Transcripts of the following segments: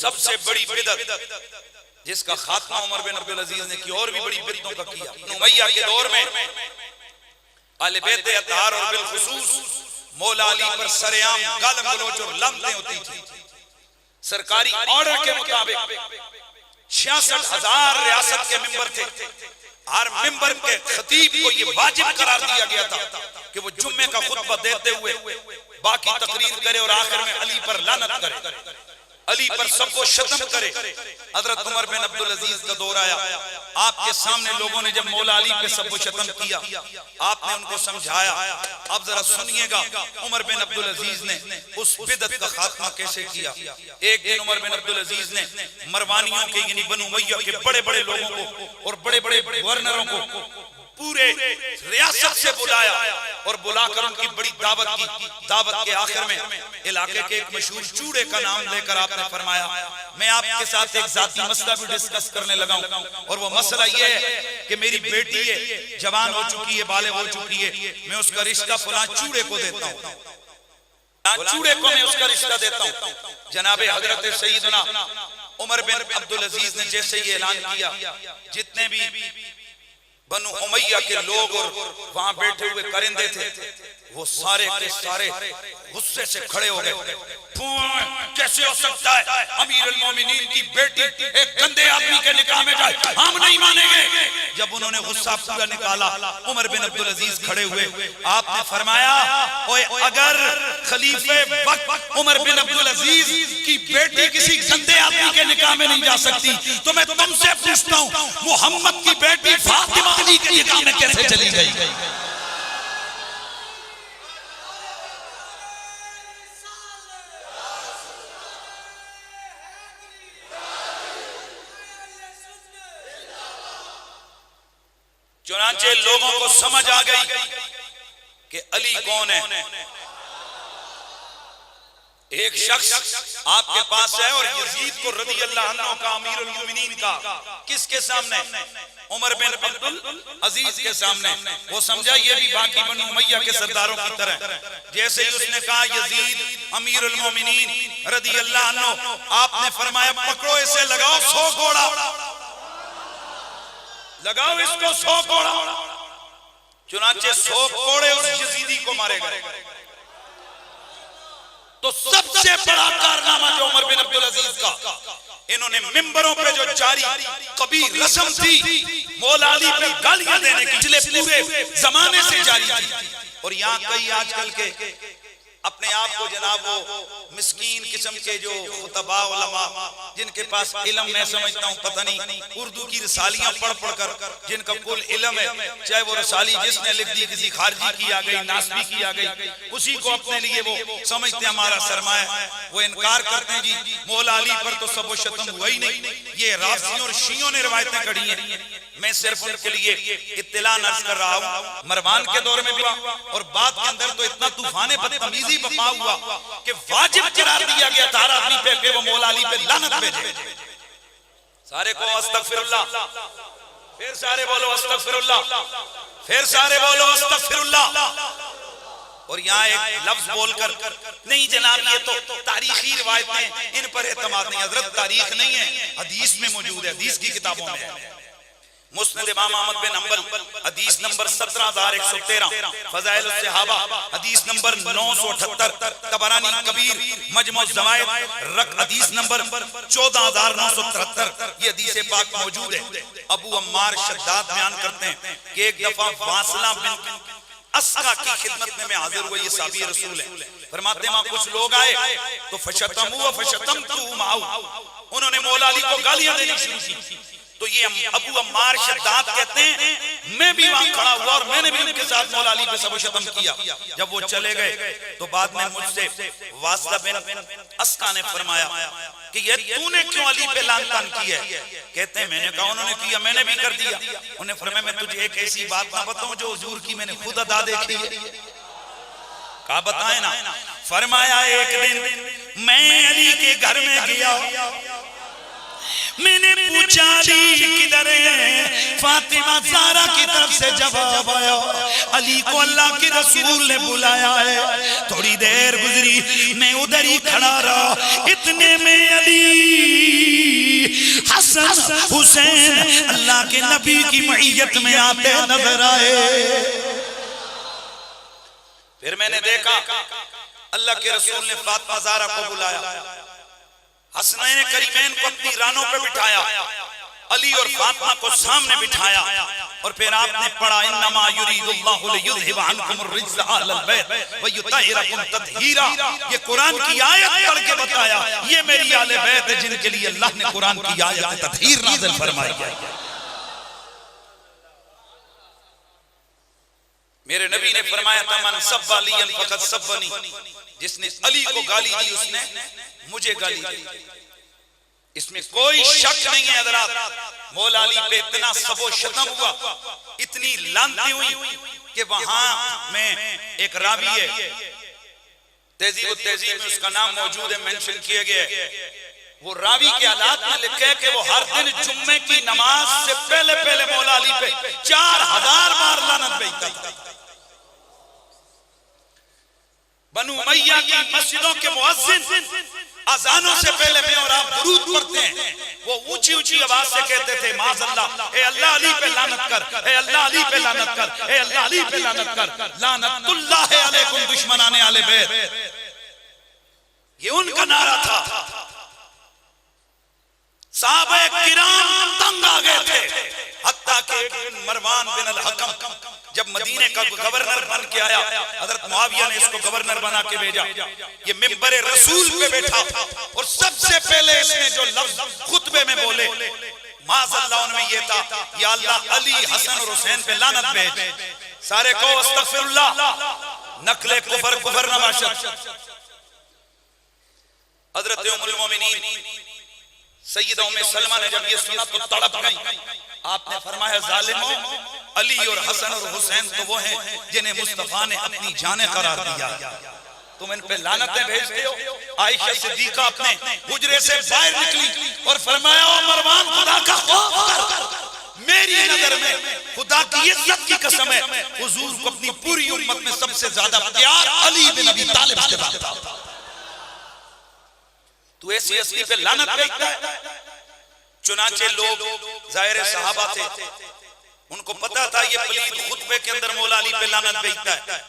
سب سے بڑی بدعت جس کا خاتمہ عمر بن عبدالعزیز نے کی، اور بھی بڑی بدعتوں کا کیا، امیہ کے دور میں اہل بیت اطہار اور بالخصوص مولا علی پر سرعام گالم گلوچ اور لعنتیں ہوتی تھی۔ سرکاری آرڈر کے مطابق 66,000 ریاست کے ممبر تھے، ہر ممبر کے خطیب کو یہ واجب قرار دیا گیا تھا کہ وہ جمعے کا خطبہ دیتے ہوئے باقی تقریر کرے اور آخر میں علی پر لعنت کرے، علی پر سب کو شتم کرے۔ حضرت عمر بن عبدالعزیز کا دور آیا، آپ کے سامنے لوگوں نے جب مولا علی پہ سب کو شتم کیا، آپ نے ان کو سمجھایا۔ اب ذرا سنیے گا عمر بن عبدالعزیز نے اس بدعت کا خاتمہ کیسے کیا۔ ایک دن عمر بن عبدالعزیز نے مروانیوں کے یعنی بنو امیہ کے بڑے بڑے لوگوں کو اور بڑے بڑے گورنروں کو پورے ریاست سے بلایا اور بلا کر ان کی بڑی دعوت کی۔ دعوت کے آخر میں علاقے کے ایک مشہور چوڑے کا نام لے کر آپ نے فرمایا میں آپ کے ساتھ ایک ذاتی مسئلہ بھی ڈسکس کرنے لگا ہوں، اور وہ مسئلہ یہ ہے کہ میری بیٹی ہے، جوان ہو چکی ہے، بالغ ہو چکی ہے، میں اس کا رشتہ فلاں چوڑے کو دیتا ہوں، چوڑے کو میں اس کا رشتہ دیتا ہوں۔ جناب حضرت سیدنا عمر بن عبدالعزیز نے جیسے یہ اعلان کیا، جتنے بھی بنو امیہ کے لوگ اور وہاں بیٹھے ہوئے کرندے تھے وہ سارے کے سارے غصے سے کھڑے ہو گئے۔ کیسے ہو سکتا ہے امیر المومنین کی بیٹی ایک گندے آدمی کے نکاح میں جائے، ہم نہیں مانیں گے۔ جب انہوں نے غصہ پورا نکالا عمر بن عبدالعزیز کھڑے ہوئے، آپ نے فرمایا اگر خلیفہ وقت عمر بن عبدالعزیز کی بیٹی کسی گندے آدمی کے نکاح میں نہیں جا سکتی تو میں تم سے پوچھتا ہوں محمد کی بیٹی فاطمہ علی کے نکاح میں کیسے چلی گئی؟ چنانچہ لوگوں کو سمجھ آ گئی کہ علی کون ہے۔ ایک شخص آپ کے پاس ہے اور یزید کو رضی اللہ عنہ کا امیر المومنین کا کس کے سامنے؟ عمر بن عبدالعزیز کے سامنے۔ وہ سمجھا یہ بھی باقی بنو امیہ کے سرداروں کی طرح، جیسے ہی اس نے کہا یزید امیر المومنین رضی اللہ عنہ، آپ نے فرمایا پکڑو اسے، لگاؤ 100 گھوڑا، لگاؤ اس کو 100 گھوڑا۔ چنانچہ 100 گھوڑے اس یزیدی کو مارے گئے۔ تو سب سے بڑا کارنامہ جو عمر بن عبدالعزیز کا، انہوں نے ممبروں پہ جو جاری کبھی رسم تھی مولا علی پہ گالیاں دینے کی، پچھلے پورے زمانے سے جاری تھی، اور یہاں کئی آج کل کے اپنے آپ کو جناب وہ مسکین قسم کے جو خطباء علماء جن کے پاس علم میں سمجھتا ہوں پتہ نہیں اردو کی رسالیاں پڑھ پڑھ کر جن کا کل علم ہے، چاہے وہ رسالی جس نے لکھ دی کسی خارجی کی آ گئی، ناسبی کی آ گئی، اسی کو اپنے لیے وہ سمجھتے ہیں ہمارا سرمایہ، وہ انکار کرتے ہیں جی مولا علی پر تو سب و شتم ہوا ہی نہیں۔ یہ رافضیوں اور شیعوں نے روایتیں کڑھی ہیں، میں صرف ان کے لیے اطلاع نشر کر رہا ہوں۔ مروان کے دور میں بھی اور بعد کے اندر تو اتنا طوفان بدتمیزی بپا ہوا کہ واجب قرار دیا گیا تھا ہر آدمی پہ کہ وہ مولا علی پہ لعنت بھیجے۔ سارے کو استغفر اللہ، پھر سارے بولو استغفر اللہ، پھر سارے بولو استغفر اللہ۔ اور یہاں ایک لفظ بول کر نہیں جناب یہ تو تاریخی روایتیں ان پر اعتماد نہیں، حضرت تاریخ نہیں ہے، حدیث میں موجود ہے، حدیث کی کتابوں میں ہے۔ مسند امام احمد بن حنبل حدیث نمبر 17113، فضائل الصحابہ حدیث نمبر 978، طبرانی کبیر مجموع الزوائد حدیث نمبر 14973، یہ حدیث پاک موجود ہے۔ ابو عمار شداد بیان کرتے ہیں کہ ایک دفعہ واصلہ بن اسقا کی خدمت میں حاضر ہوا، یہ صحابی رسول ہے، فرماتے ہیں وہاں کچھ لوگ آئے تو فشتموا فشتمتو معه، انہوں نے مولا علی کو گالیاں دینی شروع کی۔ تو یہ ابو عمار شداد کہتے ہیں میں بھی وہاں کھڑا ہوا اور میں نے بھی ان کے ساتھ مولا علی پہ سب و شتم کیا۔ جب وہ چلے گئے تو بعد میں مجھ سے واصلہ بن اسقا نے فرمایا کہ یہ تو نے کیوں علی پہ لعن طعن کی ہے؟ کہتے ہیں میں نے کہا انہوں نے کیا میں نے بھی کر دیا۔ انہوں نے فرمایا میں تجھے ایک ایسی بات نہ بتاؤں جو حضور کی میں نے خود ادا دیکھی ہے؟ کہا بتائیں نا۔ فرمایا ایک دن میں علی کے گھر میں گیا، میں نے پوچھا علی کدھر ہے؟ فاطمہ زہرا کی طرف سے جواب آیا علی کو اللہ کے رسول نے بلایا ہے۔ تھوڑی دیر گزری میں ادھر ہی کھڑا رہا، اتنے میں علی حسین اللہ کے نبی کی معیت میں آتے نظر آئے۔ پھر میں نے دیکھا اللہ کے رسول نے فاطمہ زہرا کو بلایا، حسنین کریمین کو اپنی رانوں پہ بٹھایا، علی اور فاطمہ کو سامنے بٹھایا، اور پھر آپ نے پڑھا انما یرید اللہ لیذھب عنکم الرجس اہل البیت ویطہرکم تطہیرا۔ یہ قرآن کی آیت پڑھ کے بتایا یہ میری اہل بیت ہے جن کے لیے اللہ نے قرآن کی آیت تطہیر نازل فرمائی ہے۔ میرے نبی نے فرمایا تھا من سب علی فقط سبنی، جس نے علی کو گالی دی اس نے مجھے گالی دی۔ اس میں کوئی شک نہیں ہے حضرات، مولا علی پہ اتنا سب و شتم ہوا، اتنی لعنتیں ہوئی کہ وہاں میں ایک راوی ہے، تہذیب التہذیب میں اس کا نام موجود ہے، منشن کیے گئے، وہ راوی کے حالات میں لکھے کہ وہ ہر دن جمعے کی نماز سے پہلے مولا علی پہ 4000 بار لعنت بھیجتا تھا۔ بنو امیہ کی مسجدوں کے مؤذن اذانوں سے پہلے میں اور آپ درود پڑھتے ہیں، وہ اونچی اونچی آواز سے کہتے تھے معاذ اللہ، اے اللہ علی پہ لعنت کر، اے اللہ علی پہ لعنت کر، اے اللہ علی پہ لعنت کر، لعنت اللہ علیکم دشمنان اہل بیت۔ یہ ان کا نعرہ تھا۔ صحابہ کرام تنگ آ گئے تھے، حتیٰ کہ مروان بن الحکم جب مدینے کا گورنر بن کے آیا، حضرت معاویہ نے اس کو گورنر بنا کے بھیجا، یہ منبر رسول پہ بیٹھا اور سب سے پہلے اس نے جو لفظ خطبے میں بولے معاذ اللہ ان میں یہ تھا یا اللہ علی حسن اور حسین پہ لعنت بھیج۔ سارے کو استغفر اللہ، نقل کفر نہ باشد۔ حضرت ام المومنین سیدہ ام سلمہ نے جب یہ سنا تو تڑپ گئی، آپ نے فرمایا ظالموں، علی اور حسن اور حسین تو وہ ہیں جنہیں مصطفیٰ نے اپنی جانیں قرار دیا، تم ان پہ لعنتیں بھیجتے ہو۔ عائشہ صدیقہ اپنے حجرے سے باہر نکلی اور فرمایا او مروان خدا کا خوف کر، میری نظر میں خدا کی عزت کی قسم ہے حضور کو اپنی پوری امت میں سب سے زیادہ پیار علی بن ابی طالب سے تھا، تو ایسی اصلی پہ لعنت بھیجتا ہے۔ چنانچہ لوگ ظاہر صحابہ تھے، ان کو پتا تھا یہ پلید خطبے کے اندر مولا علی پہ لعنت بھیجتا ہے،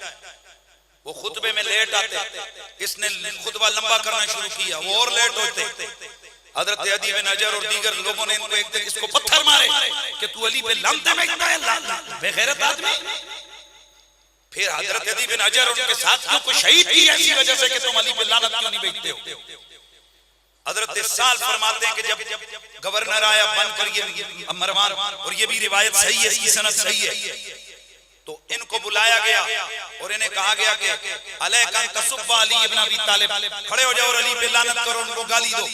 وہ خطبے میں لیٹ آتے، اس نے خطبہ لمبا کرنا شروع کیا، وہ اور لیٹ ہوتے، حضرت عدی بن حجر اور دیگر لوگوں نے ان کو ایک دن اس کو پتھر مارے کہ تو علی پہ لعنتیں بھیجتا ہے، بے غیرت آدمی۔ پھر حضرت عدی بن حجر اور ان کے ساتھیوں کو شہید کیا اسی وجہ سے کہ تم علی پہ لعنت کیوں نہیں بھیجتے ہو۔ حضرت سال فرماتے ہیں کہ جب گورنر آیا بن کر یہ مروان، اور یہ بھی روایت صحیح ہے، اس کی سند صحیح ہے، تو ان کو بلایا گیا اور انہیں کہا گیا کہ علیک ان تسب علی ابن ابی طالب، کھڑے ہو جاؤ اور علی پہ لعنت کرو، ان کو گالی دو۔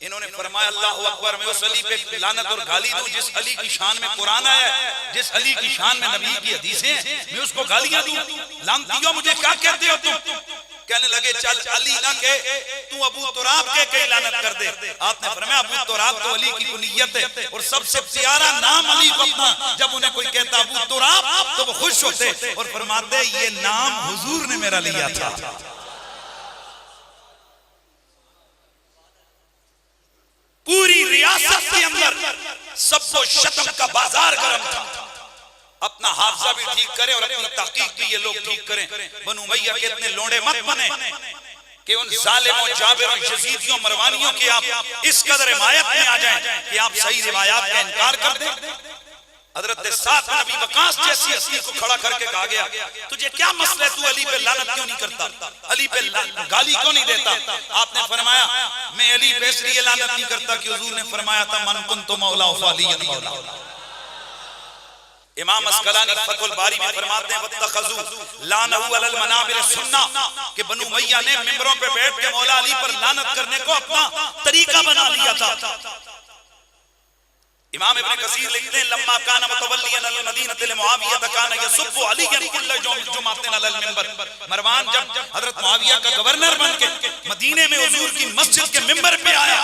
انہوں نے فرمایا اللہ اکبر، میں اس علی پہ لعنت اور گالی دوں جس علی کی شان میں قرآن آیا ہے، جس علی کی شان میں نبی کی حدیثیں ہیں، میں اس کو گالیاں دوں؟ لعنتیوں مجھے کیا کہتے ہو تم؟ کہنے لگے چل علی نہ کہ تو ابو تراب کے لعنت کر دے۔ آپ نے فرمایا ابو تراب تو علی کی کنیت ہے اور سب سے پیارا نام علی کو اپنا، جب انہیں کوئی کہتا ابو تراب تو وہ خوش ہوتے اور فرماتے یہ نام حضور نے میرا لیا تھا۔ پوری ریاست کے اندر سب و شتم کا بازار گرم تھا۔ اپنا حافظہ بھی ٹھیک کریں اور اپنی تحقیق بھی یہ لوگ ٹھیک کریں، بنو امیہ کے اتنے لونڈے مت بنے کہ ان ظالموں جابروں یزیدیوں مروانیوں کے آپ اس قدر حمایت میں آ جائیں کہ آپ صحیح روایات کا انکار کر دیں۔ حضرت سعد بن ابی وقاص جیسی ہستی کو کھڑا کر کے کہا گیا تجھے کیا مسئلہ ہے، تو علی پہ لعنت کیوں نہیں کرتا، علی پہ گالی کیوں نہیں دیتا؟ آپ نے فرمایا میں علی پہ اس لیے لعنت نہیں کرتا کہ حضور نے فرمایا تھا من کنت مولا فعلی مولا۔ امام اسقلانی فتح الباری میں فرماتے ہیں وَاتَّخَذُوا لَعْنَهُ عَلَى الْمَنَابِرِ السُّنَّةِ کہ بنو امیہ نے ممبروں پہ بیٹھ کے مولا علی پر لعنت کرنے کو اپنا طریقہ بنا لیا تھا۔ امام ابن کثیر لکھتے ہیں لما کان متولیاً علی المدینہ لمعاویہ کان یسب علیاً کل جمعۃ علی المنبر، مروان جب حضرت معاویہ کا گورنر بن کے مدینے میں حضور کی مسجد کے ممبر پہ آیا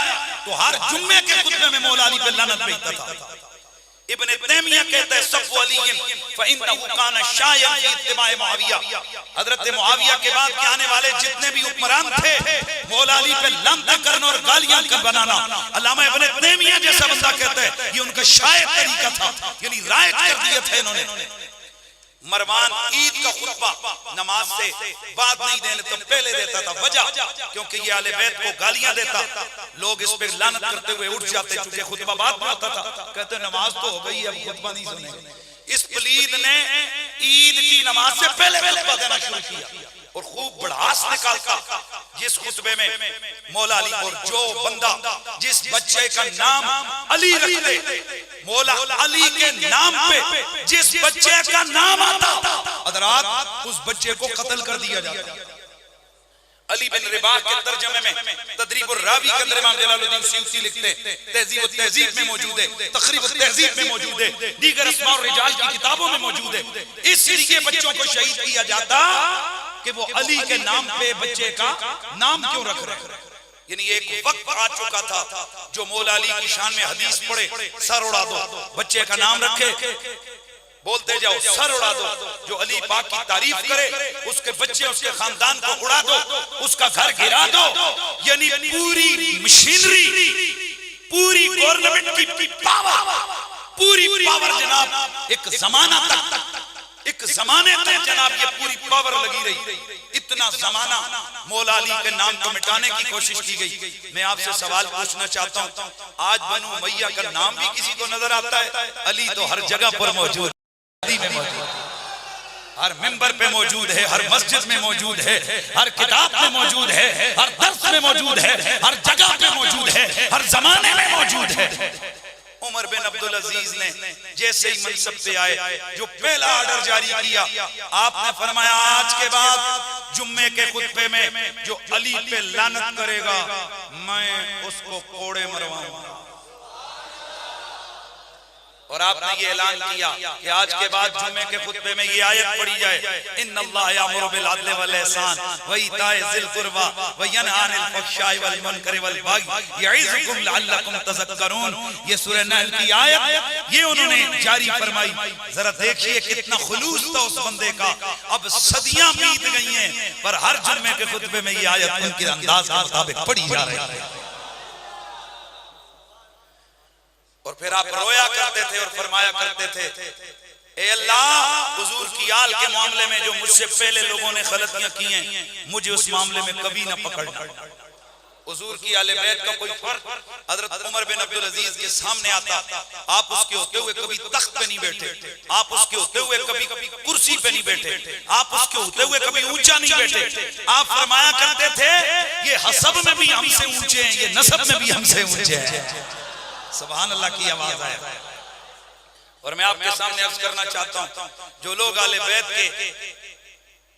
تو ہر جمعے کے خطبے میں مولا علی پہ لعنت بھیجتا تھا۔ ابن تیمیہ کہتا ہے سب علی فإنہ کان شایعا فی اتباع معاویہ، حضرت معاویہ کے بعد کے آنے والے جتنے بھی حکمران تھے مولا علی پہ لعنت کرنا اور گالیاں بنانا، علامہ ابن تیمیہ جیسا بندہ کہتا ہے یہ ان کا شائع طریقہ تھا، یعنی رائج کر دیا تھا انہوں نے۔ مروان عید کا خطبہ نماز سے بعد نہیں دینے تو پہلے دیتا تھا، وجہ کیونکہ یہ اہل بیت کو گالیاں دیتا، لوگ اس پہ لعنت کرتے ہوئے اٹھ جاتے، چونکہ خطبہ بعد میں ہوتا تھا، کہتے نماز تو ہو گئی اب خطبہ نہیں سنیں گے۔ اس پلید نے عید کی نماز سے پہلے خطبہ دینا شروع کیا اور خوب بڑھاس نکالتا جس خطبے میں مولا علی، اور جو بندہ جس بچے کا نام علی رکھتے، مولا علی کے نام پہ جس بچے کا نام آتا حضرات اس بچے کو قتل کر دیا جاتا۔ علی بن رباح کے ترجمے میں تدریب الراوی کے اندر امام جلال الدین سیوطی لکھتے ہیں، تہذیب التہذیب میں موجود ہے، تقریب التہذیب میں موجود ہے، دیگر اسماء الرجال کی کتابوں میں موجود ہے۔ اس لیے بچوں کو شہید کیا جاتا کہ وہ علی کے نام پہ بچے کا نام کیوں رکھ رہے ہیں؟ یعنی ایک وقت آ چکا تھا جو مولا علی کی شان میں حدیث پڑھے سر اڑا دو، بچے کا نام رکھے بولتے جاؤ سر اڑا دو، جو علی پاک کی تعریف کرے اس کے بچے اس کے خاندان کو اڑا دو، اس کا گھر گرا دو، یعنی پوری مشینری، پوری گورنمنٹ کی پاور، پوری پاور جناب ایک زمانہ تک، ایک زمانے تک جناب یہ پوری پاور لگی رہی، اتنا زمانہ مولا علی کے نام کو مٹانے کی کوشش کی گئی۔ میں آپ سے سوال پوچھنا چاہتا ہوں، آج بنو امیہ کا نام بھی کسی کو نظر آتا ہے؟ علی تو ہر جگہ پر موجود ہے، ہر ممبر پہ موجود ہے، ہر مسجد میں موجود ہے، ہر کتاب میں موجود ہے، ہر درس میں موجود ہے، ہر جگہ پہ موجود ہے، ہر زمانے میں موجود ہے۔ عمر بن عبدالعزیز نے جیسے ہی منصب پہ آئے جو پہلا آرڈر جاری کیا، آپ نے فرمایا آج کے بعد جمعے کے خطبے میں جو علی پہ لعنت کرے گا میں اس کو کوڑے مرواؤں گا۔ اور آپ نے یہ اعلان کیا کہ آج کے بعد جمعے کے خطبے میں یہ آیت پڑھی جائے، ان اللہ یامر بالعدل والاحسان وایتاء ذی القربی وینہی عن الفحشاء والمنکر والبغی یعظکم لعلکم تذکرون۔ یہ سورہ نحل کی آیت یہ انہوں نے جاری فرمائی۔ ذرا دیکھیے کتنا خلوص تھا اس بندے کا۔ اب صدیاں بیت گئی ہیں پر ہر جمعے کے خطبے میں یہ آیت ان کے انداز کے مطابق پڑھی جا رہی ہے۔ اور پھر آپ رویا کرتے تھے اور فرمایا کرتے تھے اے اللہ حضور کی آل کے معاملے میں جو مجھ سے پہلے لوگوں نے غلطیاں کی ہیں مجھے اس معاملے میں کبھی نہ پکڑنا۔ حضور کی آل بیت کا کوئی فرق حضرت عمر بن عبدالعزیز کے سامنے آتا، آپ اس کے ہوتے ہوئے کبھی تخت پہ نہیں بیٹھے، آپ اس کے ہوتے ہوئے کبھی کرسی پہ نہیں بیٹھے، آپ اس کے ہوتے ہوئے کبھی اونچا نہیں بیٹھے۔ آپ فرمایا کرتے تھے یہ حسب میں بھی ہم سے اونچے ہیں، یہ نسب میں بھی ہم سے اونچے ہیں۔ سبحان اللہ کی آواز آئے۔ اور میں آپ کے سامنے عرض کرنا چاہتا ہوں جو لوگ آل بیت کے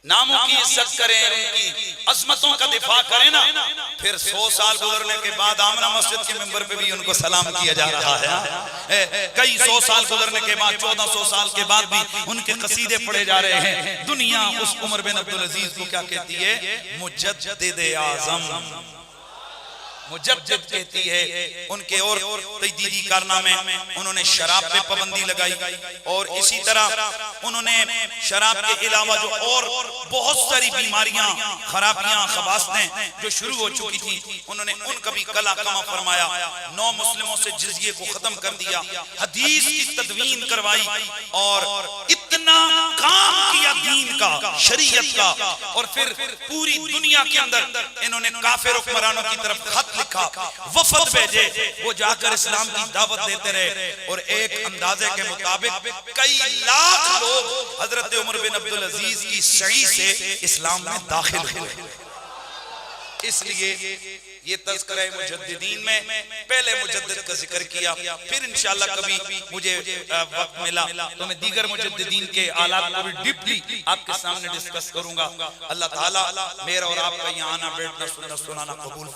ناموں کی عزت کریں، ان کی عظمتوں کا دفاع کریں نا، پھر 100 سال گزرنے کے بعد آمنہ مسجد کے ممبر پہ بھی ان کو سلام کیا جا رہا ہے، کئی 100 سال گزرنے کے بعد 1400 سال کے بعد بھی ان کے قصیدے پڑھے جا رہے ہیں۔ دنیا اس عمر بن عبدالعزیز کو کیا کہتی ہے؟ مجدد اعظم، مجدد کہتی ہے۔ ان کے اور تجدیدی کارنامے، انہوں نے شراب پہ پابندی لگائی، اور اسی طرح انہوں نے شراب کے علاوہ جو اور بہت ساری بیماریاں، خرابیاں، خباثتیں جو شروع ہو چکی تھی انہوں نے ان کا بھی کلا کما فرمایا۔ 9 مسلموں سے جزیے کو ختم کر دیا، حدیث کی تدوین کروائی، اور اتنا کام کیا دین کا، شریعت کا، اور پھر پوری دنیا کے اندر انہوں نے کافر حکمرانوں کی طرف خط لکھا، وفد بھیجے، وہ جا کر اسلام کی دعوت دیتے رہے، اور ایک اندازے کے مطابق کئی لاکھ لوگ حضرت عمر بن عبدالعزیز کی سعی سے اسلام میں داخل ہوئے۔ اس لیے یہ تذکرہ مجددین میں پہلے مجدد کا ذکر کیا، پھر انشاءاللہ کبھی مجھے وقت ملا تو میں دیگر مجددین کے آلات کو بھی ڈیپلی آپ کے سامنے ڈسکس کروں گا۔ اللہ تعالیٰ میرا اور آپ کا یہاں آنا بیٹھنا سننا سنانا قبول